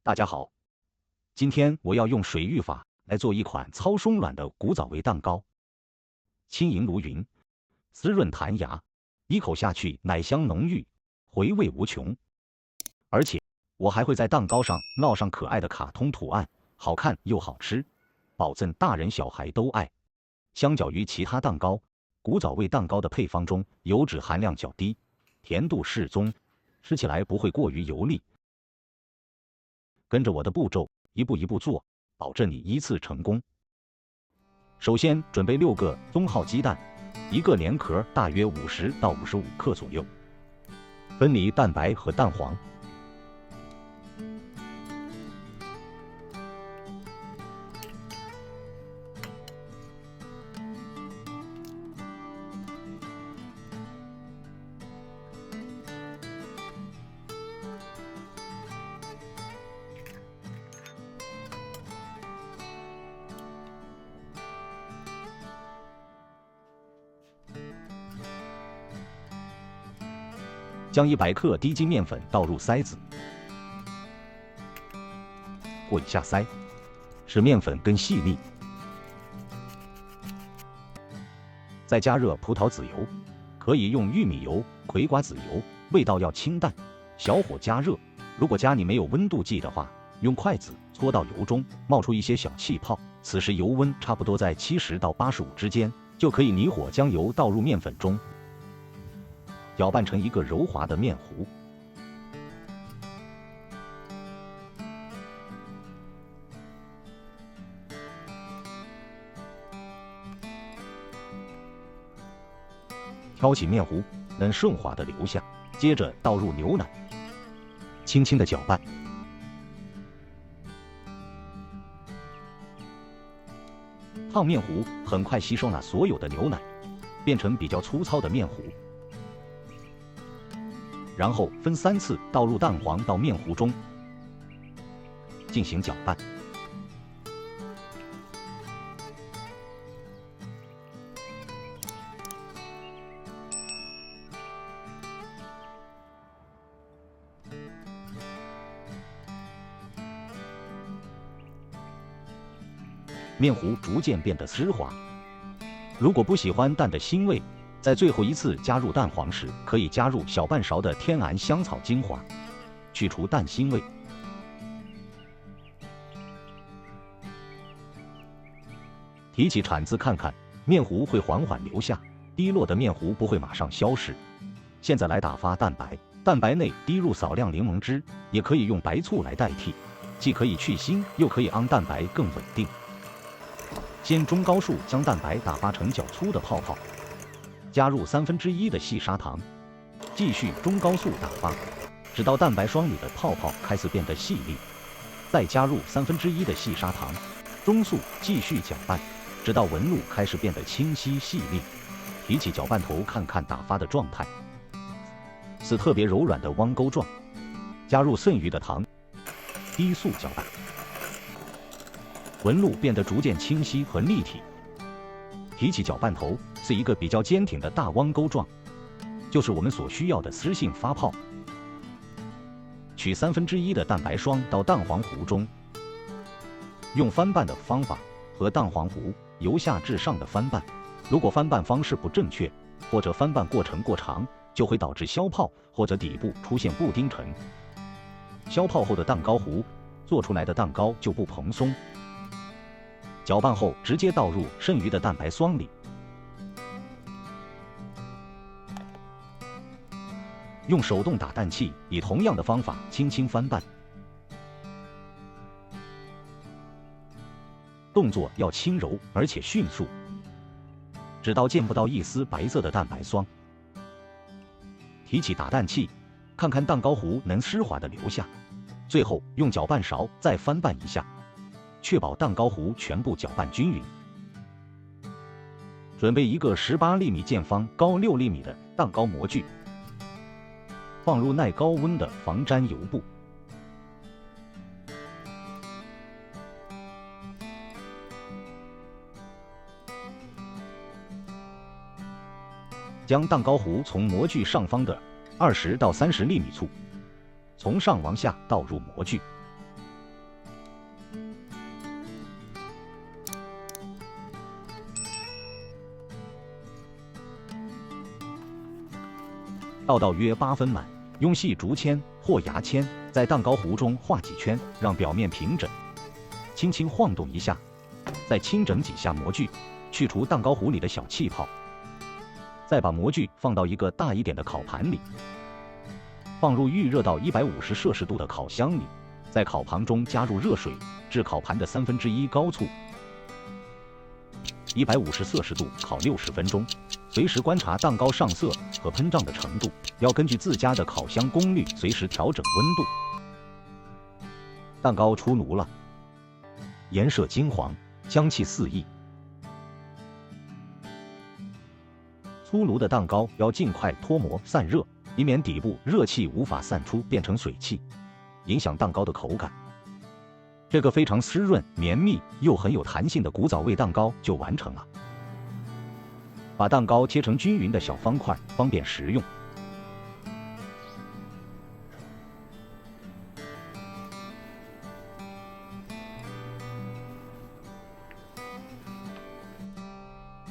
大家好，今天我要用水浴法来做一款糙松软的古早味蛋糕，轻盈如云，滋润弹牙，一口下去奶香浓郁，回味无穷。而且我还会在蛋糕上烙上可爱的卡通图案，好看又好吃，保证大人小孩都爱。相较于其他蛋糕，古早味蛋糕的配方中油脂含量较低，甜度适中，吃起来不会过于油腻。跟着我的步骤，一步一步做，保证你一次成功。首先准备6个中号鸡蛋，1个连壳大约50到55克左右，分离蛋白和蛋黄。将100克低筋面粉倒入筛子，过一下筛，使面粉更细腻。再加热葡萄籽油，可以用玉米油、葵瓜籽油，味道要清淡，小火加热。如果家里没有温度计的话，用筷子搓到油中，冒出一些小气泡，此时油温差不多在70到85之间，就可以离火将油倒入面粉中。搅拌成一个柔滑的面糊，挑起面糊，能顺滑的流下，接着倒入牛奶，轻轻的搅拌，烫面糊很快吸收了所有的牛奶，变成比较粗糙的面糊。然后分3次倒入蛋黄到面糊中，进行搅拌。面糊逐渐变得湿滑。如果不喜欢蛋的腥味，在最后一次加入蛋黄时，可以加入小半勺的天然香草精华，去除蛋腥味。提起铲子看看，面糊会缓缓流下，滴落的面糊不会马上消失。现在来打发蛋白，蛋白内滴入少量柠檬汁，也可以用白醋来代替，既可以去腥，又可以让蛋白更稳定。先中高速将蛋白打发成较粗的泡泡。加入1/3的细砂糖，继续中高速打发，直到蛋白霜里的泡泡开始变得细腻。再加入1/3的细砂糖，中速继续搅拌，直到纹路开始变得清晰细腻。提起搅拌头看看打发的状态，是特别柔软的弯钩状。加入剩余的糖，低速搅拌，纹路变得逐渐清晰和立体。提起搅拌头，是一个比较坚挺的大弯钩状，就是我们所需要的湿性发泡。取1/3的蛋白霜到蛋黄糊中，用翻拌的方法和蛋黄糊由下至上的翻拌。如果翻拌方式不正确，或者翻拌过程过长，就会导致消泡或者底部出现布丁层。消泡后的蛋糕糊做出来的蛋糕就不蓬松。搅拌后直接倒入剩余的蛋白霜里，用手动打蛋器以同样的方法轻轻翻拌，动作要轻柔而且迅速，直到见不到一丝白色的蛋白霜。提起打蛋器，看看蛋糕糊能湿滑的流下，最后用搅拌勺再翻拌一下，确保蛋糕糊全部搅拌均匀。准备一个18厘米见方、高6厘米的蛋糕模具，放入耐高温的防粘油布，将蛋糕糊从模具上方的20到30厘米处，从上往下倒入模具，倒约8分满，用细竹签或牙签在蛋糕糊中画几圈，让表面平整，轻轻晃动一下，再轻整几下模具，去除蛋糕糊里的小气泡。再把模具放到一个大一点的烤盘里，放入预热到150摄氏度的烤箱里，在烤盘中加入热水，至烤盘的1/3高醋，150摄氏度烤60分钟。随时观察蛋糕上色和膨胀的程度，要根据自家的烤箱功率随时调整温度。蛋糕出炉了，颜色金黄，香气四溢。出炉的蛋糕要尽快脱模散热，以免底部热气无法散出变成水汽，影响蛋糕的口感。这个非常湿润、绵密又很有弹性的古早味蛋糕就完成了。把蛋糕切成均匀的小方块，方便食用。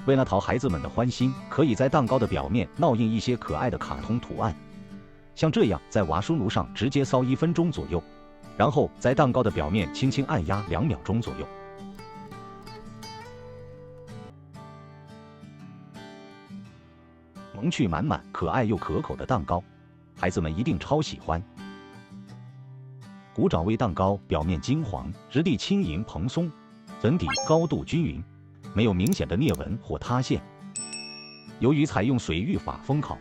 为了讨孩子们的欢心，可以在蛋糕的表面烙印一些可爱的卡通图案，像这样在瓦斯炉上直接烧1分钟左右，然后在蛋糕的表面轻轻按压2秒钟左右。萌趣满满、可爱又可口的蛋糕，孩子们一定超喜欢。古早味蛋糕表面金黄，质地轻盈蓬松，整体高度均匀，没有明显的裂纹或塌陷。由于采用水浴法烘烤，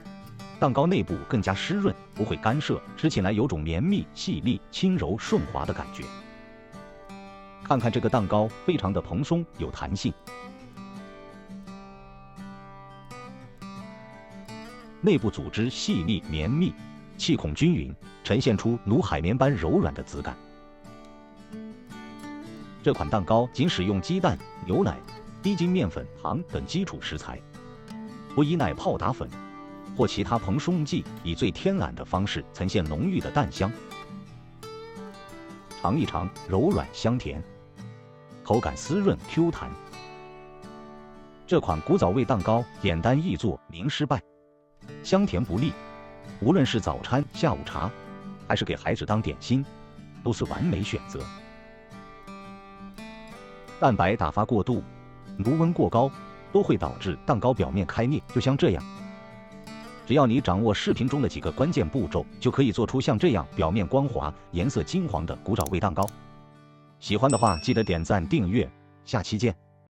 蛋糕内部更加湿润，不会干涉，吃起来有种绵密、细腻、轻柔、顺滑的感觉。看看这个蛋糕，非常的蓬松有弹性。内部组织细腻绵密，气孔均匀，呈现出如海绵般柔软的质感。这款蛋糕仅使用鸡蛋、牛奶、低筋面粉、糖等基础食材，不依赖泡打粉或其他蓬松剂，以最天然的方式呈现浓郁的蛋香。尝一尝，柔软香甜，口感湿润 Q 弹。这款古早味蛋糕简单易做，零失败。香甜不腻，无论是早餐、下午茶，还是给孩子当点心，都是完美选择。蛋白打发过度、炉温过高，都会导致蛋糕表面开裂，就像这样。只要你掌握视频中的几个关键步骤，就可以做出像这样表面光滑、颜色金黄的古早味蛋糕。喜欢的话，记得点赞、订阅，下期见。